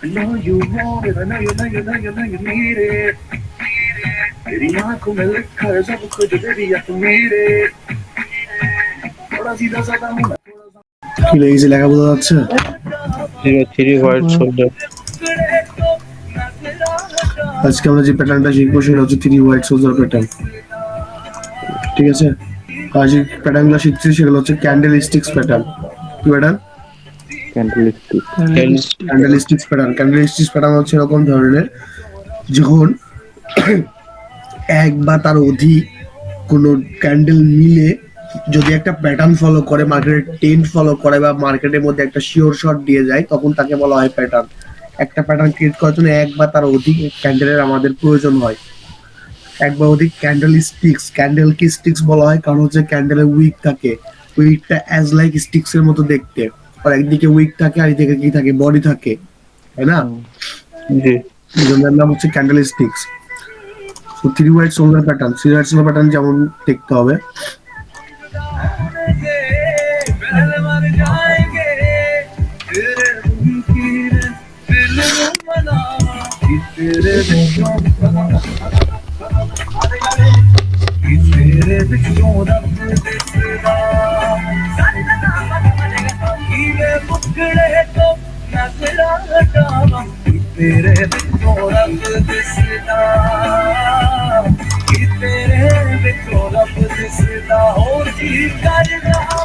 I know you want it, I know you know you know you know you need it. तेरी आंखों में लिखा है सब कुछ तेरी मेरे थोड़ा सीधा साधा हूँ मैं কি লেগেছে লেখা বোঝা যাচ্ছে? Three white soldier. আজকে আমরা যে প্যাটার্নটা শিখবো সেটা হচ্ছে থ্রি হোয়াইট সোলজার প্যাটার্ন। ঠিক আছে, আর যে প্যাটার্নগুলো শিখছি সেগুলো হচ্ছে ক্যান্ডেল স্টিক্স প্যাটার্ন। কি pattern? Candle sticks pattern. Candle sticks pattern হচ্ছে এরকম ধরনের, যখন এক বা তার অধিক কোনো ক্যান্ডেল মিলে যদি একটা প্যাটার্ন ফলো করে, মার্কেটের ট্রেন্ড ফলো করে বা মার্কেটের মধ্যে একটা শিওর শট দিয়ে যায়, তখন তাকে বলা হয় প্যাটার্ন। একটা প্যাটার্ন ক্রিয়েট করার জন্য এক বা তার অধিক ক্যান্ডেলের আমাদের প্রয়োজন হয়। এক বা অধিক ক্যান্ডেল স্টিক্স। ক্যান্ডেল কি স্টিক্স বলা হয় কারণ হচ্ছে ক্যান্ডেলের উইক থাকে, উইকটা অ্যাজ লাইক স্টিক্স এর মতো দেখতে, আর একদিকে উইক থাকে আর একদিকে কি থাকে, বডি থাকে, তাই না? জি, এই জন্য নাম হচ্ছে ক্যান্ডেল স্টিক্স। তো three white soldier pattern, three white soldier pattern যেমন দেখতে হবে।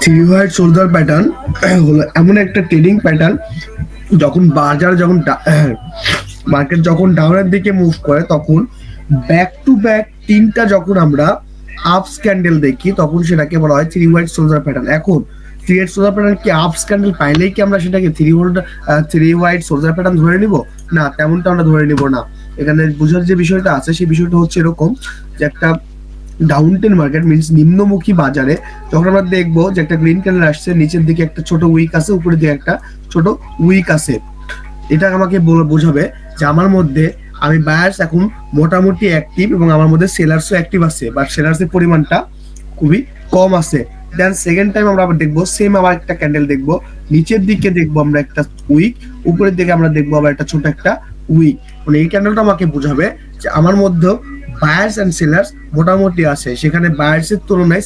থ্রি হোয়াইট সোলজার প্যাটার্ন হলো এমন একটা ট্রেডিং প্যাটার্ন, যখন বাজার যখন মার্কেট যখন ডাউনের দিকে মুভ করে, তখন ব্যাক টু ব্যাক তিনটা যখন আমরা আপস ক্যান্ডেল দেখি, তখন সেটাকে বলা হয় থ্রি হোয়াইট সোলজার প্যাটার্ন। এখন থ্রি হোয়াইট সোলজার প্যাটার্ন কি আপস ক্যান্ডেল পাইলেই কি আমরা সেটাকে থ্রি হোয়াইট সোলজার প্যাটার্ন ধরে নিব? না, তেমনটা আমরা ধরে নিব না। এখানে বোঝার যে বিষয়টা আছে সেই বিষয়টা হচ্ছে এরকম, যে একটা ডাউন ট্রেন মার্কেট মিনস নিম্নমুখী বাজারে যখন আমরা দেখবো যে একটা গ্রিন ক্যান্ডেল আসছে, নিচের দিকে একটা ছোট উইক আছে, উপরের দিকে একটা ছোট উইক আছে, এটা আমাকে বোঝাবে যে আমার মধ্যে আমি বায়ার্স এখন মোটামুটি অ্যাক্টিভ এবং আমার মধ্যে সেলার্সও অ্যাক্টিভ আছে, বাট সেলার্সের পরিমাণটা খুবই কম আছে। দেন সেকেন্ড টাইম আমরা আবার দেখবো সেম আবার একটা ক্যান্ডেল দেখবো, নিচের দিকে দেখবো আমরা একটা উইক, উপরের দিকে আমরা দেখবো আবার একটা ছোট একটা উইক। মানে এই ক্যান্ডেলটা আমাকে বোঝাবে যে আমার মধ্যে বায়ার্স এন্ড সেলার্স মোটামুটি আছে, সেখানে বায়ার্সের তুলনায়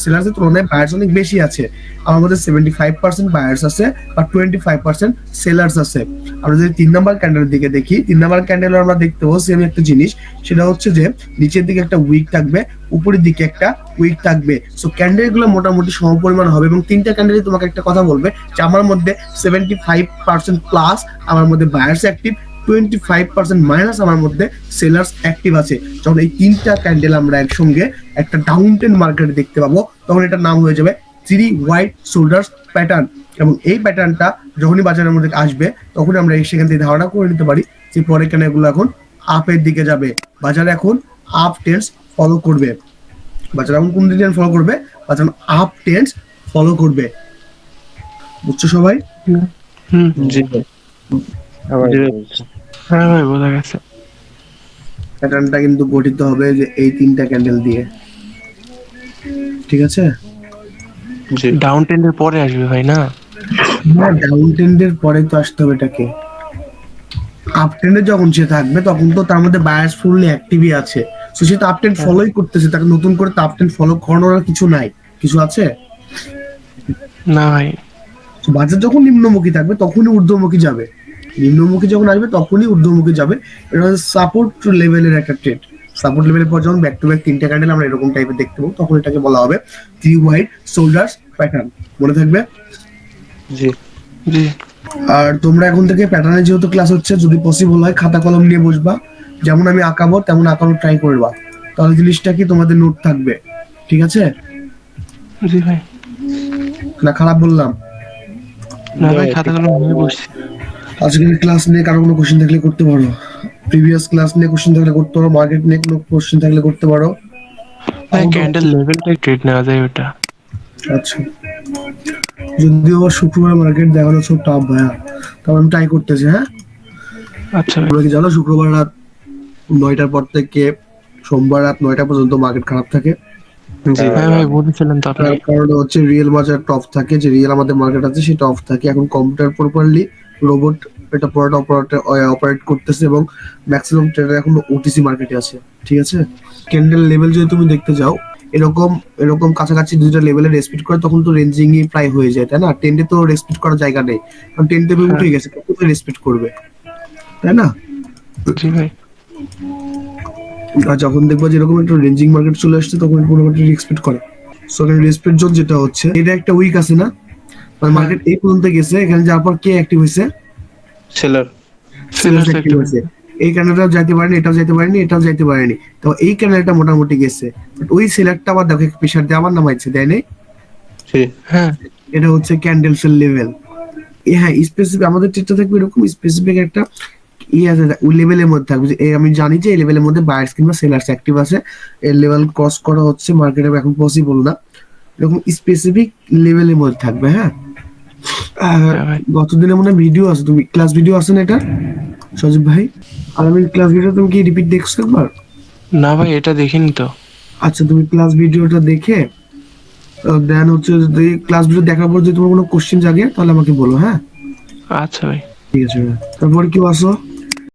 সেলার্সের তুলনায় বায়ার্স অনেক বেশি আছে। আমার মধ্যে 75% বায়ার্স আছে বা 25% সেলার্স আছে। আমরা যদি 3 নাম্বার ক্যান্ডেলের দিকে দেখি, 3 নাম্বার ক্যান্ডেলে আমরা দেখতে পাবো সেম একটা জিনিস, সেটা হচ্ছে যে নিচের দিকে একটা উইক থাকবে, উপরের দিকে একটা উইক থাকবে। সো ক্যান্ডেলগুলো মোটামুটি সমপরিমাণ হবে এবং তিনটা ক্যান্ডেলই তোমাকে একটা কথা বলবে যে আমার মধ্যে 75% প্লাস আমার মধ্যে বায়ার্স অ্যাক্টিভ, 25% মাইনাস আমার মধ্যে সেলার্স অ্যাক্টিভ আছে। যখন এই তিনটা ক্যান্ডেল আমরা একসঙ্গে একটা ডাউন ট্রেন্ড মার্কেটে দেখতে পাবো, তখন এটার নাম হয়ে যাবে থ্রি হোয়াইট শোল্ডার্স প্যাটার্ন। এবং এই প্যাটার্নটা যখনই বাজারের মধ্যে আসবে, তখন আমরা সেখান থেকে ধারণা করে নিতে পারি যে পরে ক্যান্ডেলগুলো এখন আপের দিকে যাবে, বাজার এখন আপ ট্রেন্ডস ফলো করবে। বাজার এখন কোন ট্রেন্ড ফলো করবে? বাজার আপ ট্রেন্ডস ফলো করবে। বুঝছো সবাই? জি হ্যাঁ ভাই, বোঝা গেছে। প্যাটার্নটা কিন্তু গঠিত হবে যে এই তিনটা ক্যান্ডেল দিয়ে, ঠিক আছে? ডাউন ট্রেন্ডের পরে আসবে ভাই, না? হ্যাঁ, ডাউন ট্রেন্ডের পরে তো আসতে হবে এটাকে। আপ ট্রেন্ডে যখন সে থাকবে তখন তো তার মধ্যে বায়ার্স ফুললি অ্যাক্টিভই আছে, সো সে তো আপ ট্রেন্ড ফলোই করতেছে, তাকে নতুন করে তো আপ ট্রেন্ড ফলো করানোর আর কিছু নাই। কিছু আছে? না ভাই। তো বাজার যখন নিম্নমুখী থাকবে তখনই ঊর্ধ্বমুখী যাবে, নিম্নমুখী যখন আসবে তখনই ঊর্ধ্বমুখী যাবে। এটা হচ্ছে সাপোর্ট লেভেলের একটা ট্রেড। সাপোর্ট লেভেলের পর যখন ব্যাক টু ব্যাক তিনটা ক্যান্ডেল আমরা এরকম টাইপের দেখতে পাবো, তখন এটাকে বলা হবে থ্রি হোয়াইট শোল্ডার্স প্যাটার্ন। মনে থাকবে? জি জি। আর তোমরা এখন থেকে প্যাটার্নের যেহেতু ক্লাস হচ্ছে, যদি পসিবল হয় খাতা কলম নিয়ে বসবা, যেমন আমি আঁকাবো তেমন আঁকানোর ট্রাই করবা, তাহলে জিনিসটা কি তোমাদের নোট থাকবে। ঠিক আছে? জি ভাই। না খারাপ বললাম? না ভাই, খাতা কলম নিয়ে বসছি। আজকের ক্লাস নিয়ে কারো কোনো কোশ্চেন থাকলে করতে পারো, প্রিভিয়াস ক্লাস নিয়ে কোশ্চেন থাকলে করতে পারো, মার্কেট নিয়ে কোনো কোশ্চেন থাকলে করতে পারো। ভাই ক্যান্ডেল লেভেলটাই ট্রেড নেওয়া যায় ওটা। আচ্ছা, যদিও আবার শুক্রবার মার্কেট দেখানো সব টাফ ভাইয়া, তবে আমি ট্রাই করতেছি। হ্যাঁ, আচ্ছা ভাই। তোমরা কি জানো শুক্রবার রাত 9টার পর থেকে সোমবার রাত 9টা পর্যন্ত মার্কেট খারাপ থাকে? হ্যাঁ ভাই, বলেছিলেন তো আপনি। তার কারণ হচ্ছে রিয়েল বাজার টপ থাকে, যে রিয়েল আমাদের মার্কেট আছে সেটা অফ থাকে। এখন কম্পিউটার প্রপারলি রোবট এটা পুরোটা অপারেট করতেছে এবং ম্যাক্সিমাম ট্রেডার এখন ওটিসি মার্কেটে আছে, ঠিক আছে। ক্যান্ডেল লেভেল যদি তুমি দেখতে যাও, এরকম এরকম কাছাকাছি দুইটা লেভেলে রেসপেক্ট করে তখন তো রেঞ্জিংই প্রায় হয়ে যায়, তাই না? টেন্ডে তো রেসপেক্ট করার জায়গা নেই, কারণ টেন্ডে হ্যাঁ। উঠে গেছে, কোথায় রেসপেক্ট করবে, তাই না? জি ভাই। আর যখন দেখবো যে এরকম একটা রেঞ্জিং মার্কেট চলে আসছে তখন মোটামুটি রেসপেক্ট করে। সো এখানে রেসপেক্ট জোন যেটা হচ্ছে, এটা একটা উইক আছে না, মানে মার্কেট এই পর্যন্ত গেছে, এখানে যাওয়ার পর কে অ্যাক্টিভ হয়েছে? সেলার। সেলার অ্যাক্টিভ হয়েছে। এই ক্যান্ডেলটাও যাইতে পারেনি, এটাও যাইতে পারেনি, এটাও যাইতে পারেনি, তো এই ক্যান্ডেলটা মোটামুটি গেছে। বাট ওই সেলারটা আবার দেখো প্রেশার দিয়ে আবার নামাইছে, দেয় নাই? জি। হ্যাঁ এটা হচ্ছে ক্যান্ডেলসের লেভেল। হ্যাঁ, স্পেসিফিক আমাদের চিত্র থাকবে এরকম স্পেসিফিক একটা আছে, ওই লেভেলের মধ্যে থাকবে যে আমি জানি যে এই লেভেলের মধ্যে বায়ার্স কিংবা সেলার্স অ্যাক্টিভ আছে, এর লেভেল ক্রস করা হচ্ছে মার্কেটে এখন পসিবল না, এরকম স্পেসিফিক লেভেলের মধ্যে থাকবে। হ্যাঁ, হ্যাঁ ভাই। গতদিনে মনে ভিডিও আছে, তুমি ক্লাস ভিডিও আছে না এটা সজীব ভাই? আর আমি ক্লাস ভিডিও তুমি কি রিপিট দেখছো একবার? না ভাই এটা দেখিনি তো। আচ্ছা, তুমি ক্লাস ভিডিওটা দেখে দেন হচ্ছে যদি ক্লাস ভিডিও দেখার পর যদি তোমার কোনো কোশ্চেন জাগে তাহলে আমাকে বলো, হ্যাঁ? আচ্ছা ভাই। ঠিক আছে ভাই। তারপর কি আসো?